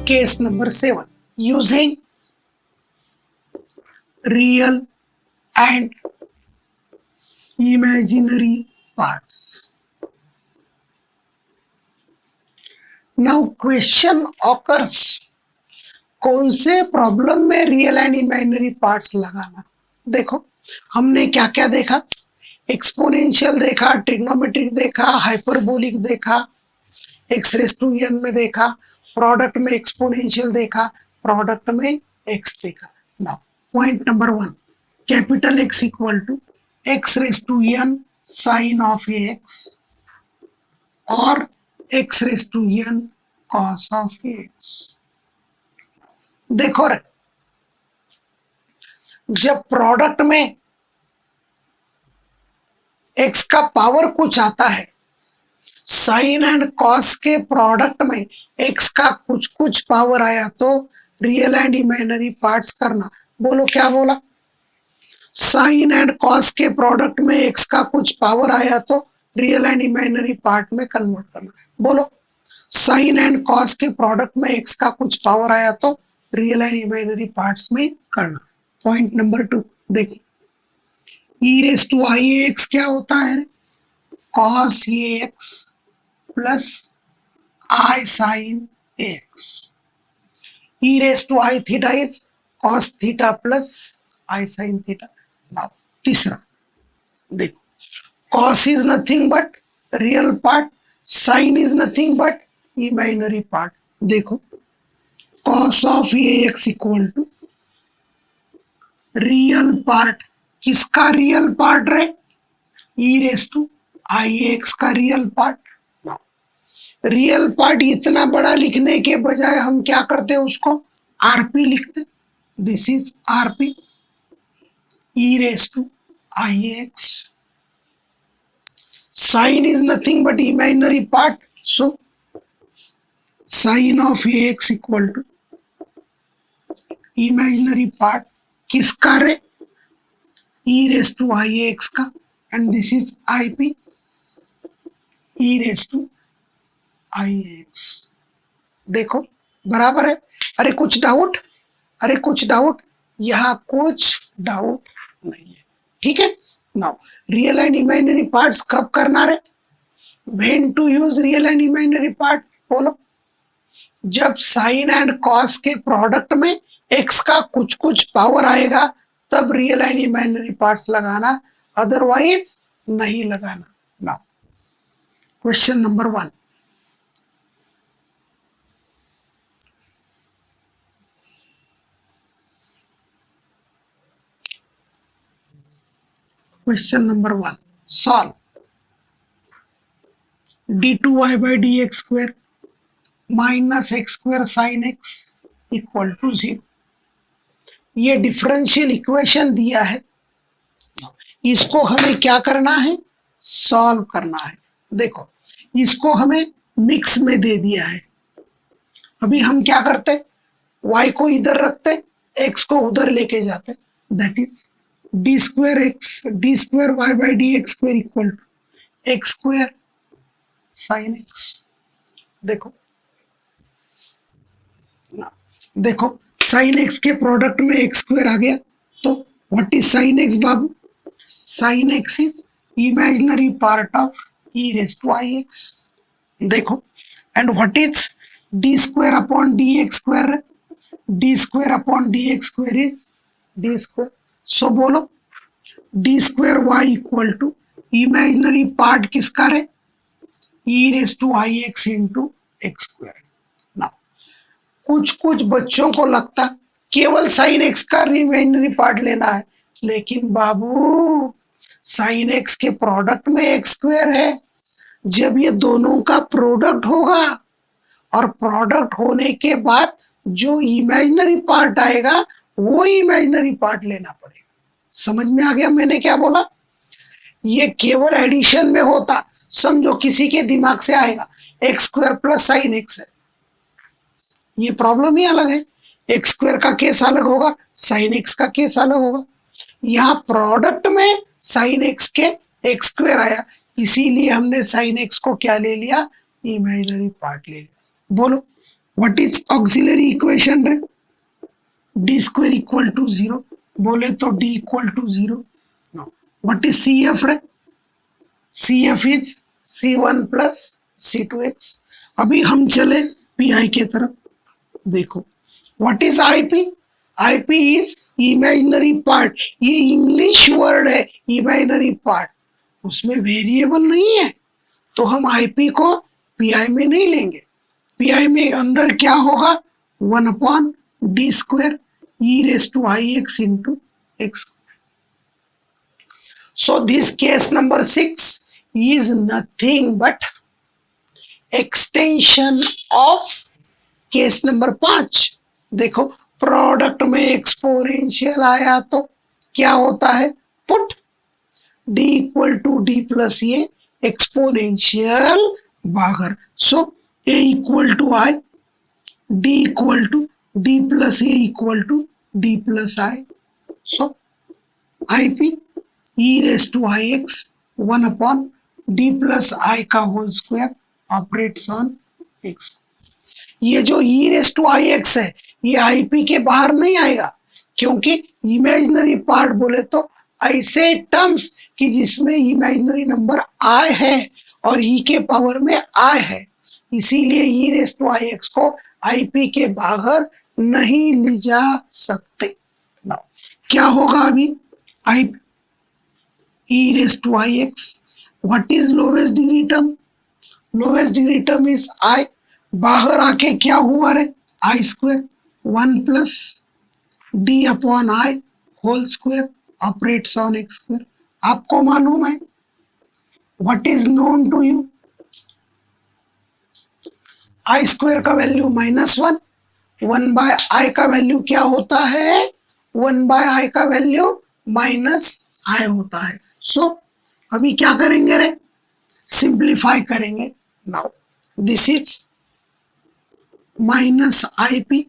Case number 7. Using real and imaginary parts. Now question occurs, कौन से problem में real and imaginary parts लगाना। देखो हमने क्या क्या देखा, एक्सपोनेंशियल देखा, ट्रिग्नोमेट्रिक देखा, हाइपरबोलिक देखा, एक्स रेस टू एन में देखा, प्रोडक्ट में एक्सपोनेंशियल देखा, प्रोडक्ट में एक्स देखा। Now point number 1, capital X equal to X raise to N sine of A X और X raise to N cos of A X. देखो रे, जब प्रोडक्ट में एक्स का पावर कुछ आता है, साइन एंड कॉस के प्रोडक्ट में एक्स का कुछ कुछ पावर आया तो रियल एंड इमेजिनरी पार्ट्स करना। बोलो क्या बोला, साइन एंड कॉस के प्रोडक्ट में एक्स का कुछ पावर आया तो रियल एंड इमेजिनरी पार्ट में कन्वर्ट करना। बोलो साइन एंड कॉस के प्रोडक्ट में एक्स का कुछ पावर आया तो रियल एंड इमेजिनरी पार्ट्स में करना। पॉइंट नंबर 2 देखो, e raise to i x क्या होता है, cos a x plus i sine x. E raise to i theta is cos theta plus i sine theta. Now तीसरा देखो, cos is nothing but real part, sine is nothing but imaginary part. देखो cos of A x equal to real part, किसका real part रे, e raise to i x का real part. Real part इतना बड़ा लिखने के बजाय हम क्या करते, उसको आरपी लिखते। This is RP, e raise to i x. Sine is nothing but imaginary part, so sine of A x equal to imaginary part किसका रे, e raise to i x का, and this is I P, e raise to i x. देखो बराबर है। अरे कुछ doubt, अरे कुछ डाउट, यहाँ कुछ डाउट नहीं है, ठीक है। Now real and imaginary parts कब करना रे, when to use real and imaginary part. बोलो जब साइन एंड कॉस के प्रोडक्ट में एक्स का कुछ कुछ पावर आएगा तब रियल एंड इमेजिनरी पार्ट्स लगाना, अदरवाइज नहीं लगाना। Now question number 1, question number 1, solve d2y by dx square minus x square sine x equal to 0। ये डिफरेंशियल इक्वेशन दिया है, इसको हमें क्या करना है, सॉल्व करना है। देखो इसको हमें मिक्स में दे दिया है, अभी हम क्या करते, y को इधर रखते, x को उधर लेके जाते, that is d square x d square y by d x square equal to x square sine x. देखो देखो साइन एक्स के प्रोडक्ट में एक्स स्क्वायर आ गया, तो व्हाट इज साइन एक्स बाबू, sine x is imaginary part of e raise to i x. देखो and what is d square upon d x square, d square upon d x square is d square. सो बोलो d square y equal to imaginary part किसका है, e raise to i x into x square. कुछ कुछ बच्चों को लगता केवल sine x का इमेजिनरी पार्ट लेना है, लेकिन बाबू साइन एक्स के प्रोडक्ट में एक्स स्क्वायर है, जब ये दोनों का प्रोडक्ट होगा और प्रोडक्ट होने के बाद जो इमेजिनरी पार्ट आएगा वो इमेजिनरी पार्ट लेना पड़ेगा। समझ में आ गया मैंने क्या बोला, ये केवल एडिशन में होता, समझो किसी के दिमाग से आएगा x square plus sine x है, ये प्रॉब्लम ही अलग है। एक्स स्क्वायर का केस अलग होगा, साइन एक्स का केस अलग होगा। यहाँ प्रोडक्ट में साइन एक्स के एक्स स्क्वायर आया, इसीलिए हमने साइन एक्स को क्या ले लिया, इमेजिनरी पार्ट ले लिया। बोलो व्हाट इज ऑक्सिलरी इक्वेशन रे? डी स्क्वायर इक्वल टू 0, बोले तो d equal to 0. What is C F रे? C F is C1 plus C2x. अभी हम चले पी आई के तरफ. देखो what is IP? IP is imaginary part. ये इंग्लिश वर्ड है इमेजिनरी पार्ट, उसमें वेरिएबल नहीं है, तो हम आईपी को पीआई में नहीं लेंगे. पीआई में अंदर क्या होगा? 1/d² e raised to ix into x. So this case number 6 is nothing but extension of case number 5. देखो प्रोडक्ट में एक्सपोनेंशियल आया तो क्या होता है? Put d equal to d plus a exponential बाहर. So a equal to i, d equal to d plus a equal to d plus i. So i P e raise to i x 1/d plus i का whole square operates on x. ये जो e raise to i x है ये IP के बाहर नहीं आएगा, क्योंकि इमेजिनरी पार्ट बोले तो ऐसे टर्म्स कि जिसमें इमेजिनरी नंबर आई है और ई के पावर में आई है, इसीलिए ई रेस टू आई एक्स को आईपी के बाहर नहीं ले जा सकते. ना क्या होगा अभी? I e raise to i x. What is lowest degree term? Lowest degree term is i. बाहर आके क्या हुआ रे? I square 1 plus d upon i whole square operates on x square. आपको मालूम है what is known to you? I square का value -1, 1 by i का वैल्यू क्या होता है? 1 बाय आई का वैल्यू -i होता है. सो अभी क्या करेंगे रे? सिंप्लीफाई करेंगे. Now this is minus I P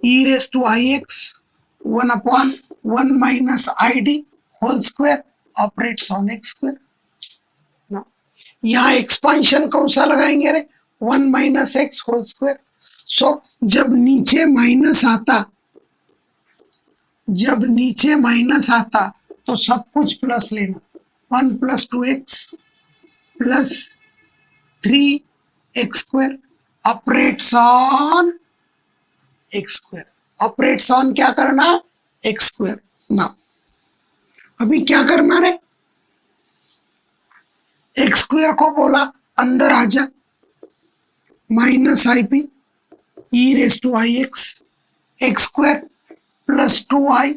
e raise to i x 1/1 minus i d whole square operates on x square. यहाँ एक्सपांशन कौन सा लगाएंगे रे? 1 minus x whole square. So जब नीचे माइनस आता तो सब कुछ प्लस लेना. 1 plus 2x plus 3x square operates on x square. Operates on क्या करना? X square. ना अभी क्या करना रे? एक्स स्क्वायर को बोला अंदर आ जा. Minus I P e raise to i x x square plus 2i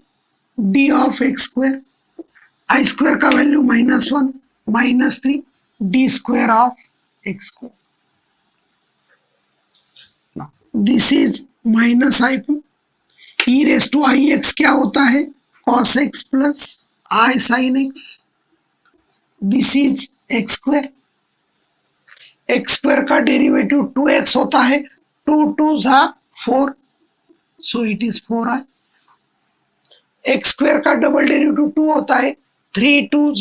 d of x square. I square का value -1 -3 d square of x square. This is minus I P e raise to i x क्या होता है? Cos x plus i sine x. This is x square. X square का derivative 2x होता है. 2 2 4, so it is 4i. X square का double derivative 2 होता है. 3 2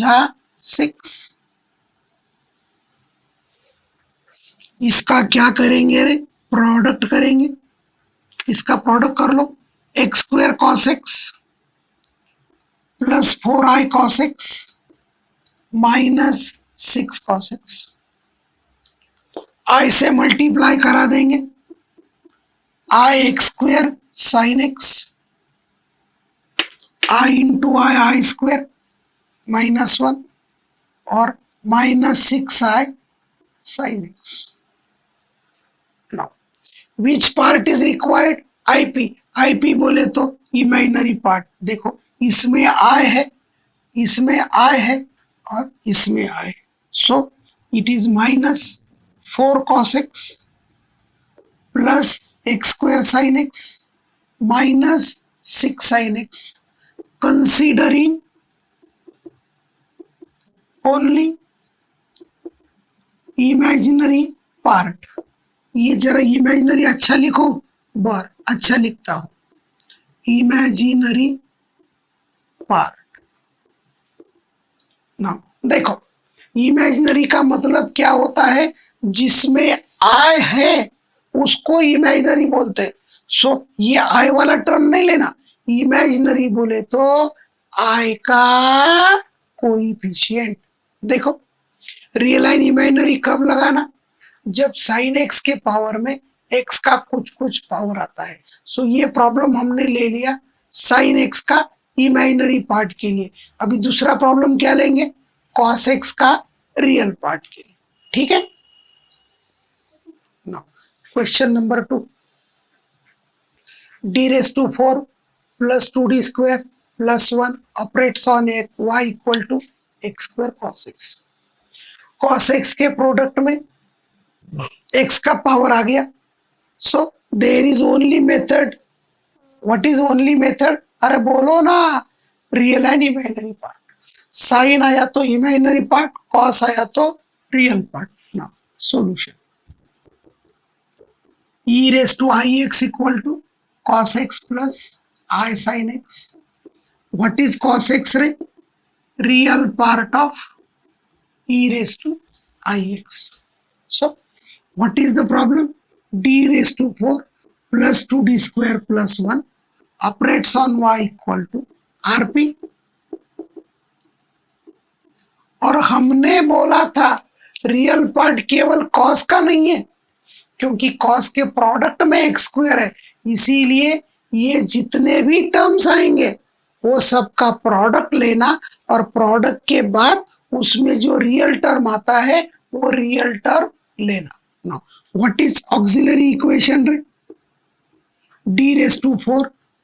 6. इसका क्या करेंगे रे? प्रोडक्ट करेंगे. इसका प्रोडक्ट कर लो. X square cos x plus 4i cos x minus 6 cos x. I से मल्टीप्लाई करा देंगे. I x square sine x i into i square -1 और -6i sine x. Now which part is required? IP. IP बोले तो imaginary part. देखो इसमें आई है, इसमें आई है और इसमें i. So it is -4 cos x plus x square sine x -6 sine x. Considering only imaginary part. ये जरा इमेजिनरी अच्छा लिखो. बर अच्छा लिखता हूं. Imaginary part. ना देखो इमेजिनरी का मतलब क्या होता है? जिसमें आई है उसको इमेजिनरी बोलते हैं। सो ये आई वाला टर्म नहीं लेना, इमेजिनरी बोले तो आई का कोएफिशिएंट। देखो रियल एंड इमेजिनरी कब लगाना, जब साइन एक्स के पावर में एक्स का कुछ कुछ पावर आता है। सो ये प्रॉब्लम हमने ले लिया साइन एक्स का इमेजिनरी पार्ट के लिए। अभी दूसरा प्रॉब्लम क्या लेंगे, कॉस एक्स का रियल पार्ट के लिए। ठीक है। Now question number 2, d⁴ plus 2d² plus 1 operates on y equal to x² cos x। cos x के प्रोडक्ट में x का पावर आ गया। So there is only method, what is only method, अरे बोलो ना, real and imaginary part. Sine आया तो इमेजिनरी पार्ट, कॉस आया तो real part. Now solution, e⁻ix equal to cos x plus I sin x। what is cos x रे, real part of e⁻ix। so what is the problem, d⁴ plus 2d² plus 1 operates on y equal to rp। और हमने बोला था real part केवल cos का नहीं है, क्योंकि कॉस के प्रोडक्ट में x² है, इसीलिए ये जितने भी टर्म्स आएंगे वो सब का प्रोडक्ट लेना और प्रोडक्ट के बाद उसमें जो रियल टर्म आता है वो रियल टर्म लेना। Now what is auxiliary equation रे, d⁴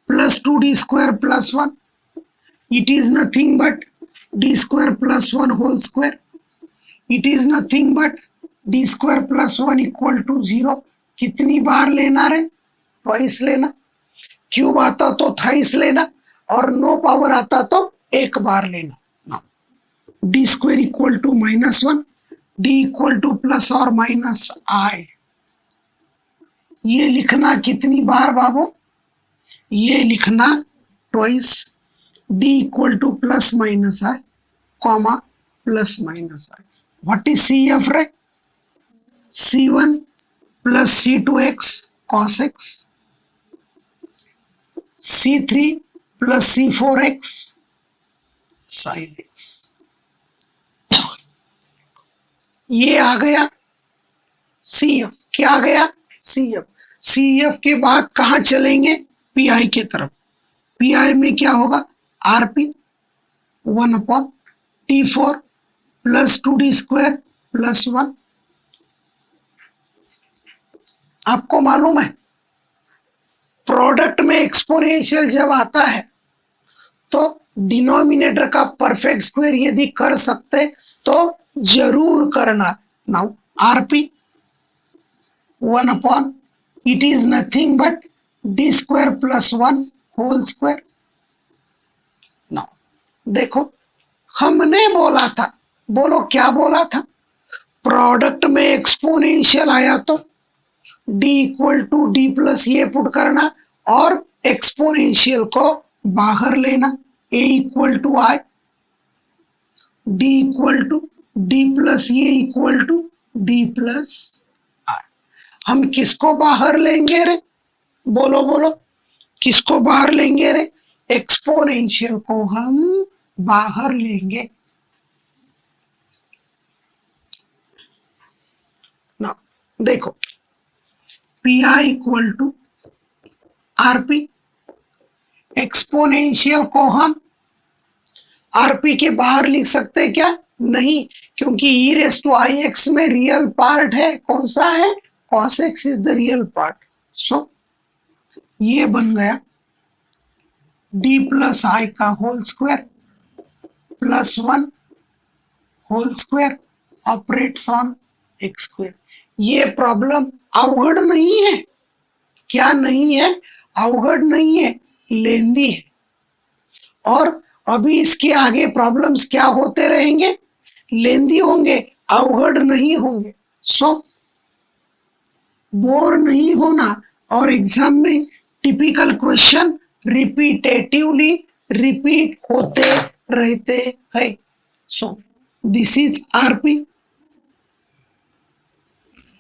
plus 2d² plus 1, it is nothing but d² plus 1 whole square, it is nothing but d² plus 1 equal to 0। कितनी बार लेना रे, ट्वाइस लेना, क्यूब आता तो थ्राइस लेना, और नो पावर आता तो एक बार लेना। d² equal to -1, d equal to plus और माइनस आई। ये लिखना कितनी बार बाबू, ये लिखना twice, d equal to plus minus i comma plus minus i. What is CF रे, C1 plus C2x cos x, C3 plus C4x sin x। ये आ गया CF, क्या आ गया CF। CF के बाद कहाँ चलेंगे, PI के तरफ। PI में क्या होगा, RP 1/T4 plus 2d² plus 1। आपको मालूम है प्रोडक्ट में एक्सपोनेंशियल जब आता है तो डिनोमिनेटर का परफेक्ट स्क्वायर यदि कर सकते तो जरूर करना। Now RP 1/, it is nothing but d² plus 1 whole square। Now देखो हमने बोला था, बोलो क्या बोला था, प्रोडक्ट में एक्सपोनेंशियल आया तो d equal to d plus ये पुट करना और एक्सपोनेंशियल को बाहर लेना, a equal to i, d equal to d plus ये equal to d plus i। हम किसको बाहर लेंगे रे, बोलो बोलो किसको बाहर लेंगे रे, एक्सपोनेंशियल को हम बाहर लेंगे। ना देखो PI equal to RP, exponential को हम RP के बाहर लिख सकते हैं क्या, नहीं, क्योंकि e⁻ix में रियल पार्ट है, कौन सा है, cos x is the real part. So ये बन गया d प्लस i का whole square plus 1 whole square operates on x²। ये प्रॉब्लम अवघड़ नहीं है, क्या नहीं है, अवघड़ नहीं है, लेंदी है। और अभी इसके आगे प्रॉब्लम्स क्या होते रहेंगे, लेंदी होंगे, अवघड़ नहीं होंगे। सो बोर नहीं होना और एग्जाम में टिपिकल क्वेश्चन रिपीटेटिवली रिपीट होते रहते हैं। So this is RP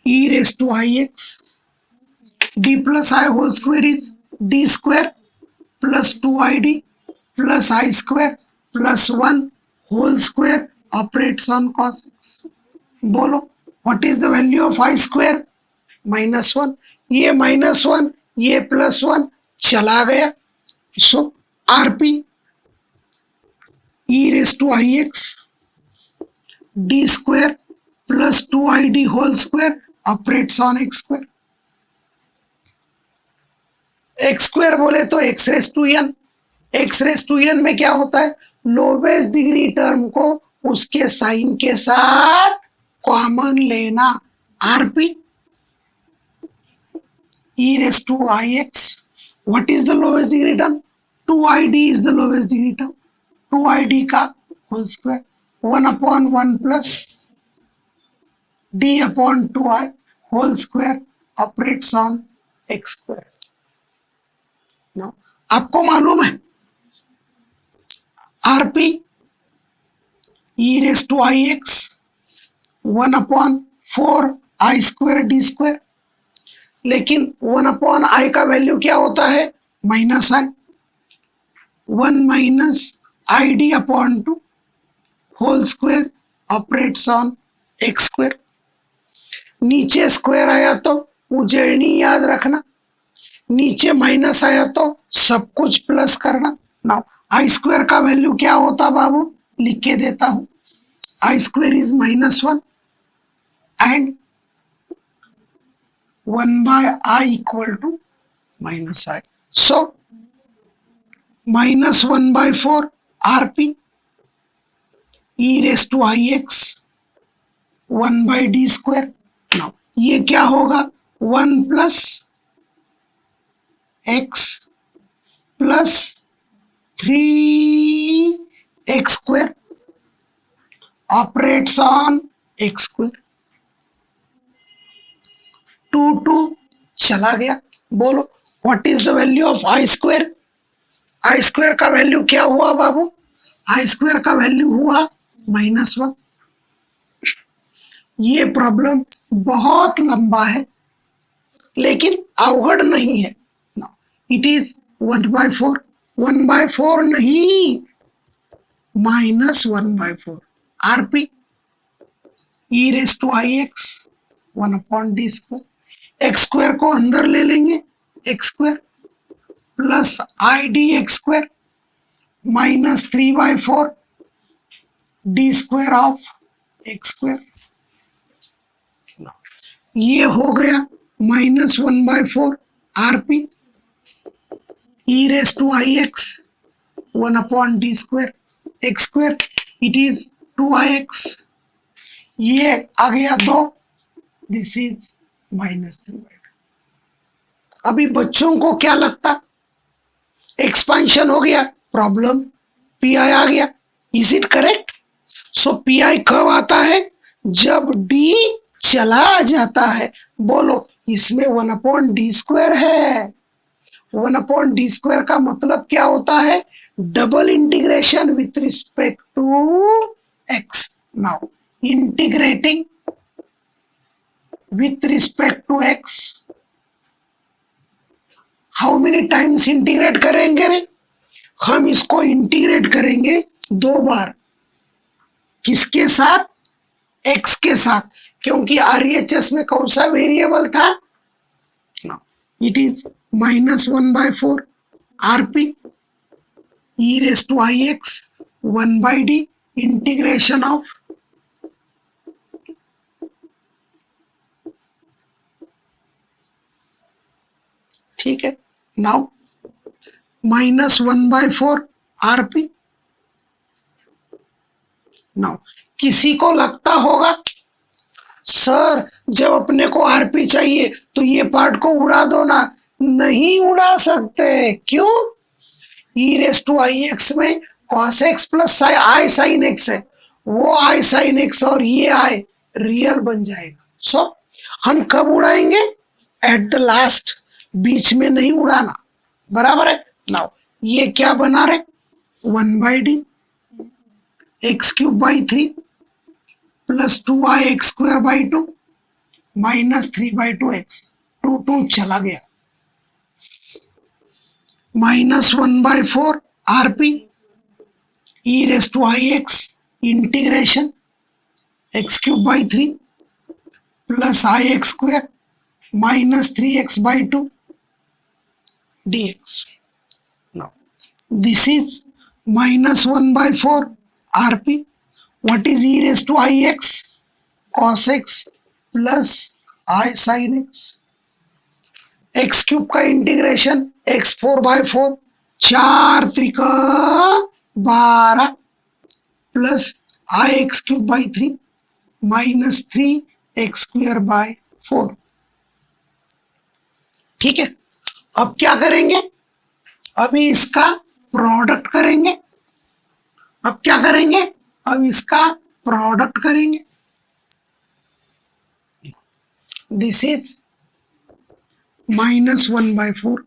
e⁻ix d plus i whole square is d square plus 2id plus i square plus 1 whole square operates on cos x। बोलो what is the value of i square? -1। ये -1 ये +1 चला गया, सो RP e raise to i x d square plus 2id whole square operates on x square. X square बोले तो x raise to N, x raise to N में क्या होता है? लोवेस्ट डिग्री टर्म को उसके साइन के साथ कॉमन लेना। RP e raise to i x, what is the lowest degree term? 2id is the lowest degree term, 2id का whole square 1/1 plus d/2i whole square operates on x square. आपको मालूम है RP e raise to i x 1/4 i square d square, लेकिन 1/i का value क्या होता है? -i, 1 minus id/2 whole square operates on x square. नीचे square आया तो उजेड़नी याद रखना, नीचे माइनस आया तो सब कुछ प्लस करना। नाउ आई स्क्वायर का वैल्यू क्या होता बाबू? लिख के देता हूं, i square is -1 and 1/i equal to -i, so -1/4 RP e raise to i x 1/d square. Now ये क्या होगा? 1 plus x plus 3x square operates on x square. 2 चला गया। बोलो what is the value of i square? I square का value क्या हुआ बाबू? आई square का वैल्यू हुआ -1। ये प्रॉब्लम बहुत लंबा है लेकिन अवघड़ नहीं है। इट इज 1/4, 1/4 नहीं, -1/4 RP e raise to i x 1/d square. X square को अंदर ले लेंगे, x square plus id x square -3/4 d square of x square. ये हो गया -1/4 RP e raise to i x 1/d square x square, it is 2ix। ये आ गया 2, this is -3/2। अभी बच्चों को क्या लगता? एक्सपेंशन हो गया, प्रॉब्लम पी आई आ गया, is it correct? So P I कब आता है? जब डी चला जाता है। बोलो इसमें 1/d स्क्वायर है, 1/d स्क्वायर का मतलब क्या होता है? Double integration with respect to x. Now integrating with respect to x, how many times integrate करेंगे रे? हम इसको इंटीग्रेट करेंगे 2 बार। किसके साथ? एक्स के साथ, क्योंकि RHS में कौन सा वेरिएबल था? It is -1/4 RP e raise to i x 1/d integration of ठीक है। Now -1/4 RP. नाउ किसी को लगता होगा सर जब अपने को आरपी चाहिए तो ये पार्ट को उड़ा दो ना। नहीं उड़ा सकते, क्यों? ई रेस टू आई एक्स में cos x plus i sine x है, वो आई साइन एक्स और ये आई रियल बन जाएगा। सो हम कब उड़ाएंगे? एट द लास्ट, बीच में नहीं उड़ाना, बराबर है। नाउ ये क्या बना रहे? 1/d x³/3 plus 2i x² by 2 -3/2x, 2 चला गया, -1/4 rp e raised to ix integration x³/3 plus ix square minus 3x/2 dx. Now this is -1/4 rp. What is e raised to ix? Cos x plus I sin x. x³ का integration x4/4 4 त्रिक 12 plus ix³/3 minus 3x²/4. ठीक है, अब क्या करेंगे? अभी इसका product करेंगे. अब क्या करेंगे? अब इसका प्रोडक्ट करेंगे. This is -1/4.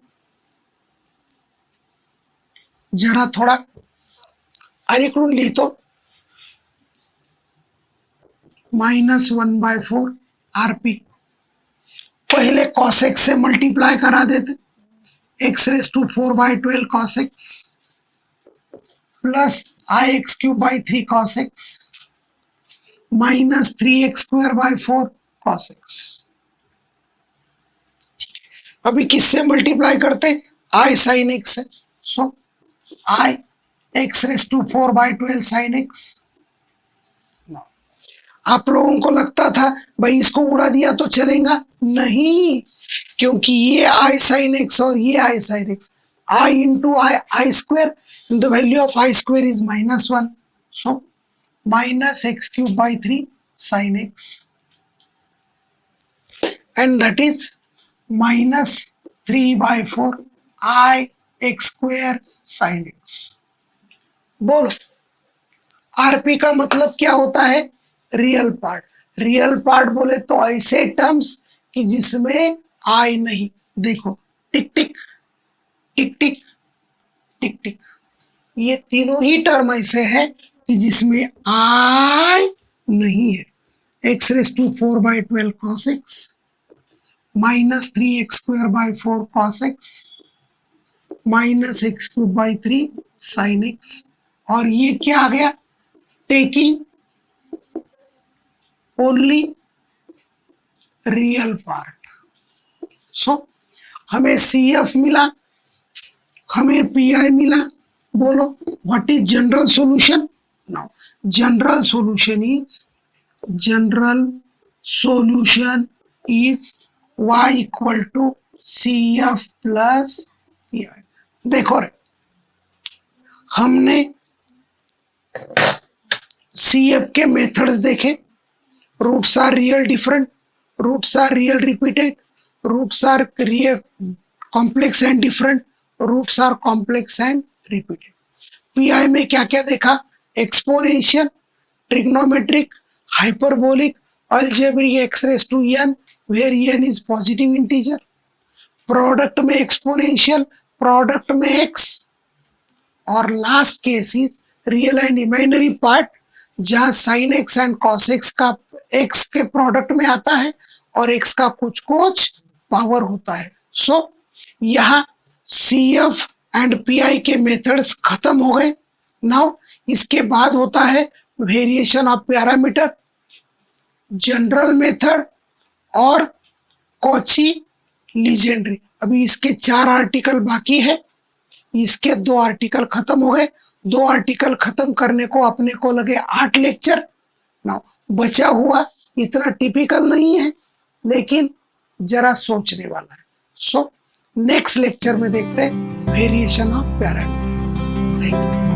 जरा थोड़ा अरेकडून लिहितो. -1/4 rp. पहले cos x से मल्टीप्लाई करा देते. x⁴/12 cos x plus ix³/3 cos x minus 3x²/4 cos x. अभी किससे मल्टीप्लाई करते? I sin x है. सो I x⁴/12 sin x. आप लोगों को लगता था भाई इसको उड़ा दिया तो चलेगा? नहीं, क्योंकि ये I sin x और ये I sin x. I into I square and the value of I square is -1. So minus x³/3 sin x and that is minus 3/4 I x² sin x. बोलो आरपी का मतलब क्या होता है? Real part. Real part बोले तो ऐसे terms कि जिसमें आई नहीं. देखो टिक टिक टिक टिक टिक टिक, ये तीनों ही टर्म ऐसे है कि जिसमें आई नहीं है. x⁴/12 cos x minus 3x²/4 cos x minus x³/3 sin x. और ये क्या आ गया? Taking only real part. So हमें CF मिला, हमें PI मिला. बोलो what is general solution? Now general solution is y equal to CF plus PI. देखो रे, हमने CF के मेथड्स देखे. Roots are real different, roots are real repeated, roots are real complex and different, roots are complex and repeated. PI में क्या क्या देखा? Exponential, trigonometric, hyperbolic, algebraic x⁴n where n is positive integer. Product में exponential, product में x, और last case is real and imaginary part जहां sin x एंड cos x का x के प्रोडक्ट में आता है और x का कुछ कुछ पावर होता है. सो यहाँ CF एंड PI के मेथड्स खत्म हो गए. नाउ इसके बाद होता है variation of parameter, general method और कॉची लीजेंड्री. अभी इसके 4 आर्टिकल बाकी है. इसके 2 आर्टिकल खत्म हो गए. 2 आर्टिकल खत्म करने को अपने को लगे 8 लेक्चर. नाउ बचा हुआ इतना टिपिकल नहीं है लेकिन जरा सोचने वाला है. सो नेक्स्ट लेक्चर में देखते हैं variation of parameter. Thank you.